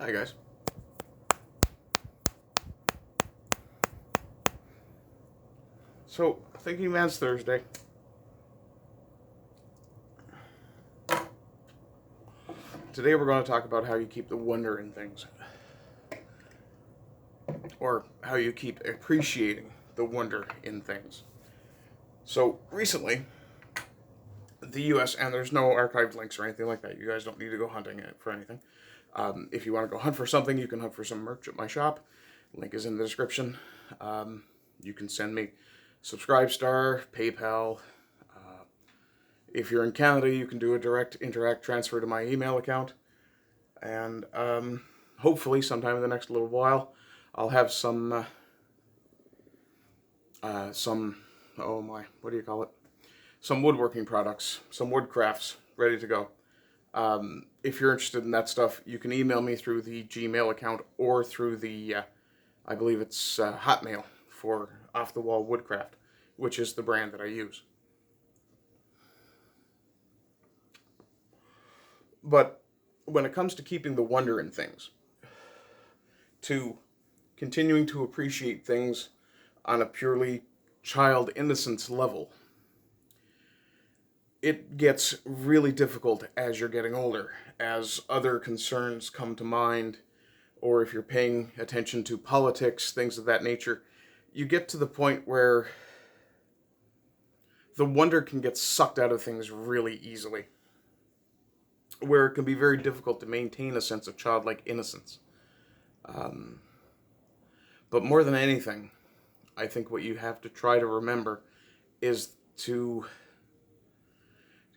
Hi guys. So, Thinking Man's Thursday. Today we're going to talk about how you keep the wonder in things. Or how you keep appreciating the wonder in things. So, recently, the US, and there's no archived links or anything like that. You guys don't need to go hunting for anything. If you want to go hunt for something, you can hunt for some merch at my shop. Link is in the description. You can send me Subscribestar, PayPal. If you're in Canada, you can do a direct interact transfer to my email account. And hopefully, sometime in the next little while, I'll have some, oh my, what do you call it? Some woodworking products, some wood crafts ready to go. If you're interested in that stuff, you can email me through the Gmail account or through the, I believe it's Hotmail for Off the Wall Woodcraft, which is the brand that I use. But when it comes to keeping the wonder in things, to continuing to appreciate things on a purely child innocence level, it gets really difficult as you're getting older, as other concerns come to mind, or if you're paying attention to politics, things of that nature, you get to the point where the wonder can get sucked out of things really easily, where it can be very difficult to maintain a sense of childlike innocence. But more than anything, I think what you have to try to remember is to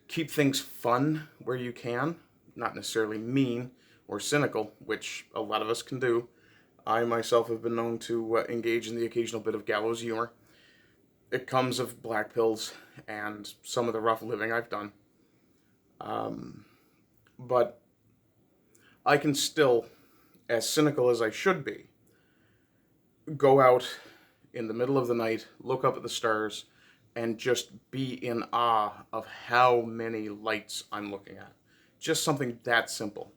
keep things fun where you can, not necessarily mean or cynical, which a lot of us can do. I myself have been known to engage in the occasional bit of gallows humor. It comes of black pills and some of the rough living I've done. But I can still, as cynical as I should be, go out in the middle of the night, look up at the stars, and just be in awe of how many lights I'm looking at. Just something that simple.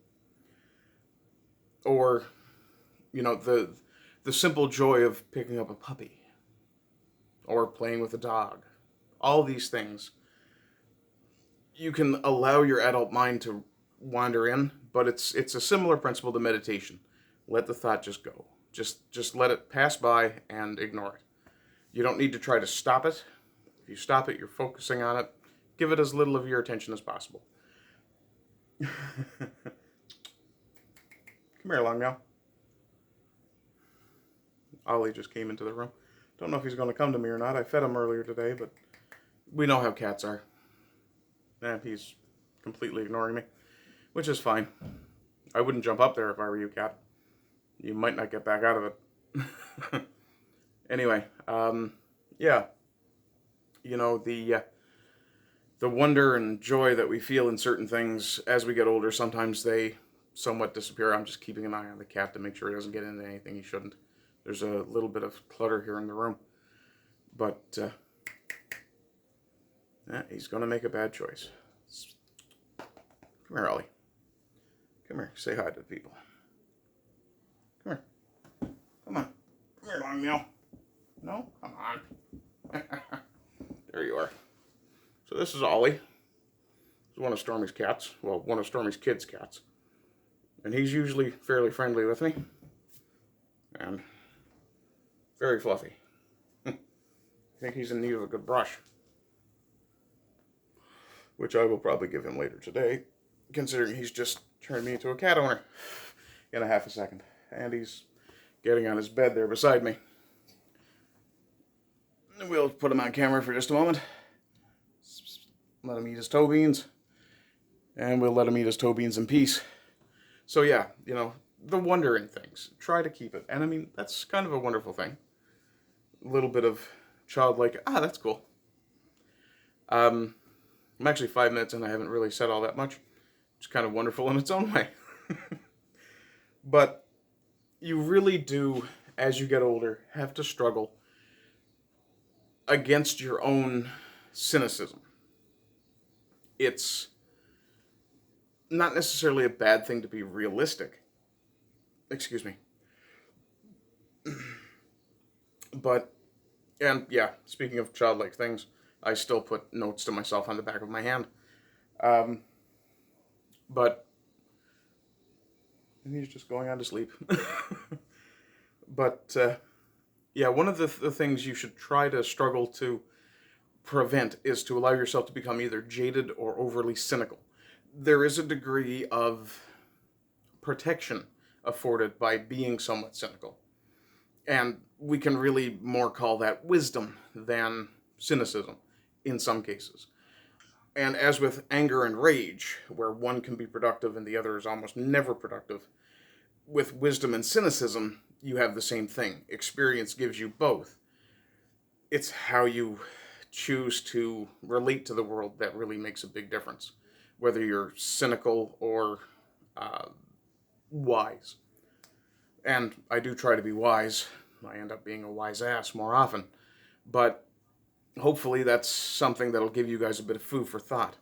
Or, the simple joy of picking up a puppy. Or playing with a dog. All these things. You can allow your adult mind to wander in, but it's a similar principle to meditation. Let the thought just go. Just let it pass by and ignore it. You don't need to try to stop it. If you stop it, you're focusing on it. Give it as little of your attention as possible. Come here, long meow. Ollie just came into the room. Don't know if he's going to come to me or not. I fed him earlier today, but we know how cats are. And he's completely ignoring me, which is fine. I wouldn't jump up there if I were you, cat. You might not get back out of it. Anyway, yeah. The wonder and joy that we feel in certain things as we get older, sometimes they somewhat disappear. I'm just keeping an eye on the cat to make sure he doesn't get into anything he shouldn't. There's a little bit of clutter here in the room. But, he's going to make a bad choice. Come here, Ollie. Come here, say hi to the people. Come here. Come on. Come here, long meow. No? Come on. There you are. So this is Ollie. He's one of Stormy's cats. Well, one of Stormy's kids' cats. And he's usually fairly friendly with me. And very fluffy. I think he's in need of a good brush. Which I will probably give him later today, considering he's just turned me into a cat owner in a half a second. And he's getting on his bed there beside me. We'll put him on camera for just a moment. Let him eat his toe beans. And we'll let him eat his toe beans in peace. So yeah, the wonder in things. Try to keep it. And I mean, that's kind of a wonderful thing. A little bit of childlike, that's cool. I'm actually 5 minutes in. I haven't really said all that much. It's kind of wonderful in its own way. But you really do, as you get older, have to struggle against your own cynicism. It's not necessarily a bad thing to be realistic, Excuse me. But, and yeah, speaking of childlike things, I still put notes to myself on the back of my hand. But he's just going on to sleep. But, yeah, one of the things you should try to struggle to prevent is to allow yourself to become either jaded or overly cynical. There is a degree of protection afforded by being somewhat cynical. And we can really more call that wisdom than cynicism in some cases. And as with anger and rage, where one can be productive and the other is almost never productive, with wisdom and cynicism, you have the same thing. Experience gives you both. It's how you choose to relate to the world that really makes a big difference. Whether you're cynical or wise. And I do try to be wise. I end up being a wise ass more often. But hopefully that's something that'll give you guys a bit of food for thought.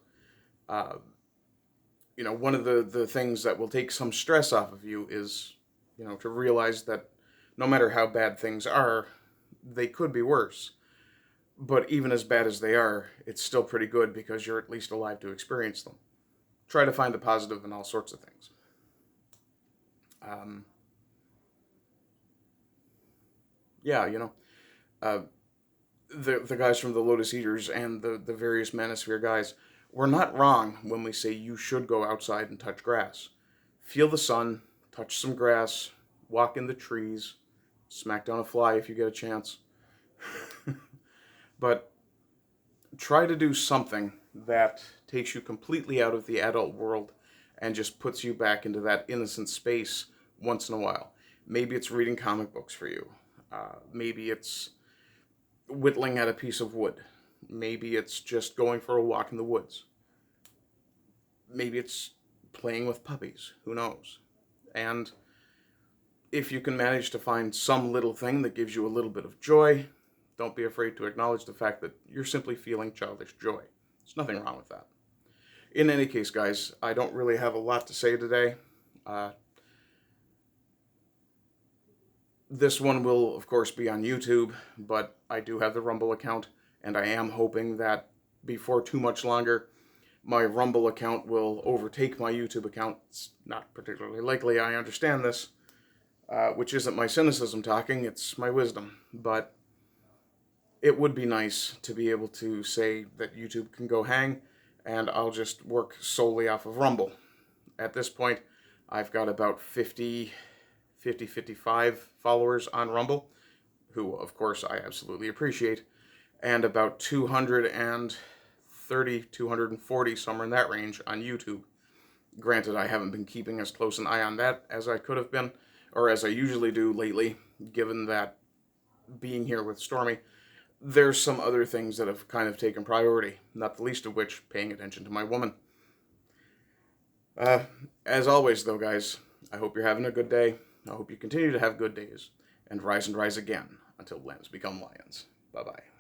You know, one of the things that will take some stress off of you is, you know, to realize that no matter how bad things are, they could be worse. But even as bad as they are, it's still pretty good because you're at least alive to experience them. Try to find the positive in all sorts of things. Yeah, you know, the guys from the Lotus Eaters and the various Manosphere guys, we're not wrong when we say you should go outside and touch grass. Feel the sun, touch some grass, walk in the trees, smack down a fly if you get a chance. But try to do something that takes you completely out of the adult world and just puts you back into that innocent space once in a while. Maybe it's reading comic books for you. Maybe it's whittling at a piece of wood. Maybe it's just going for a walk in the woods. Maybe it's playing with puppies. Who knows? And if you can manage to find some little thing that gives you a little bit of joy, don't be afraid to acknowledge the fact that you're simply feeling childish joy. There's nothing wrong with that. In any case, guys, I don't really have a lot to say today. This one will, of course, be on YouTube, but I do have the Rumble account, and I am hoping that before too much longer, my Rumble account will overtake my YouTube account. It's not particularly likely, I understand this, which isn't my cynicism talking, it's my wisdom. But it would be nice to be able to say that YouTube can go hang, and I'll just work solely off of Rumble. At this point, I've got about 55 followers on Rumble, who, of course, I absolutely appreciate, and about 230, 240, somewhere in that range on YouTube. Granted, I haven't been keeping as close an eye on that as I could have been, or as I usually do lately, given that being here with Stormy, there's some other things that have kind of taken priority, not the least of which paying attention to my woman. As always, though, guys, I hope you're having a good day. I hope you continue to have good days, and rise again until lambs become lions. Bye-bye.